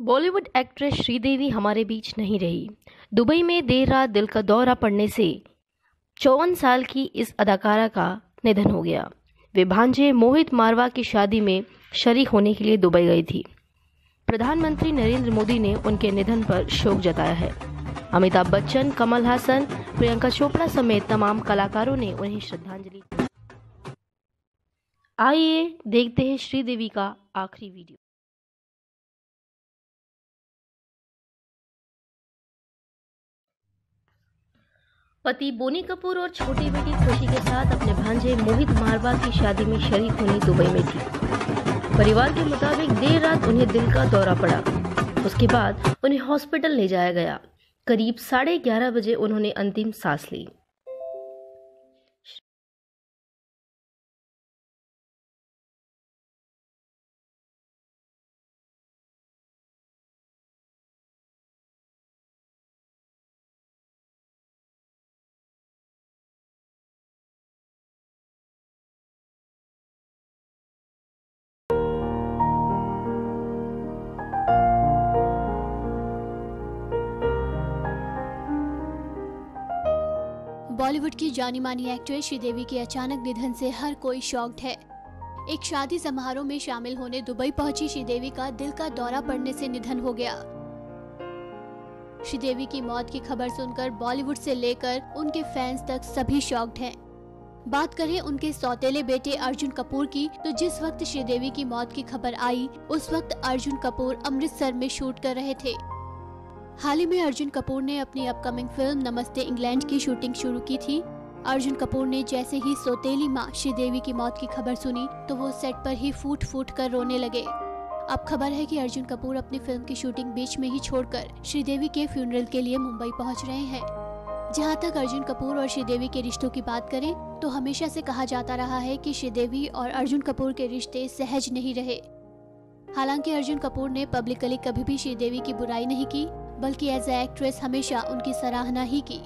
Bollywood actress Sridevi हमारे बीच नहीं रही। दुबई में देर रात दिल का दौरा पड़ने से 54 साल की इस अदाकारा का निधन हो गया। वे भांजे मोहित मारवा की शादी में शरीक होने के लिए दुबई गई थी। प्रधानमंत्री नरेंद्र मोदी ने उनके निधन पर शोक जताया है। अमिताभ बच्चन, कमल हासन, प्रियंका चोपड़ा समेत तमाम कलाकारों ने उन्हें श्रद्धांजलि दी। आइए देखते हैं श्रीदेवी का आखिरी वीडियो। पति बोनी कपूर और छोटी बेटी खुशी के साथ अपने भांजे मोहित मारवा की शादी में शरीक होने दुबई में थी। परिवार के मुताबिक देर रात उन्हें दिल का दौरा पड़ा। उसके बाद उन्हें हॉस्पिटल ले जाया गया। करीब 11:30 बजे उन्होंने अंतिम सांस ली। बॉलीवुड की जानी मानी एक्ट्रेस श्रीदेवी के अचानक निधन से हर कोई शॉक्ड है। एक शादी समारोह में शामिल होने दुबई पहुंची श्रीदेवी का दिल का दौरा पड़ने से निधन हो गया। श्रीदेवी की मौत की खबर सुनकर बॉलीवुड से लेकर उनके फैंस तक सभी शॉक्ड हैं। बात करें उनके सौतेले बेटे अर्जुन कपूर की, तो जिस वक्त श्रीदेवी की मौत की खबर आई उस वक्त अर्जुन कपूर अमृतसर में शूट कर रहे थे। हाल ही में अर्जुन कपूर ने अपनी अपकमिंग फिल्म नमस्ते इंग्लैंड की शूटिंग शुरू की थी। अर्जुन कपूर ने जैसे ही सौतेली मां श्रीदेवी की मौत की खबर सुनी तो वो सेट पर ही फूट फूट कर रोने लगे। अब खबर है कि अर्जुन कपूर अपनी फिल्म की शूटिंग बीच में ही छोड़कर श्रीदेवी के फ्यूनरल के लिए मुंबई पहुंच रहे हैं। जहां तक अर्जुन कपूर और श्रीदेवी के रिश्तों की बात करें तो हमेशा से कहा जाता रहा है कि श्रीदेवी और अर्जुन कपूर के रिश्ते सहज नहीं रहे। हालांकि अर्जुन कपूर ने पब्लिकली कभी भी श्रीदेवी की बुराई नहीं की, बल्कि एज ए एक्ट्रेस हमेशा उनकी सराहना ही की।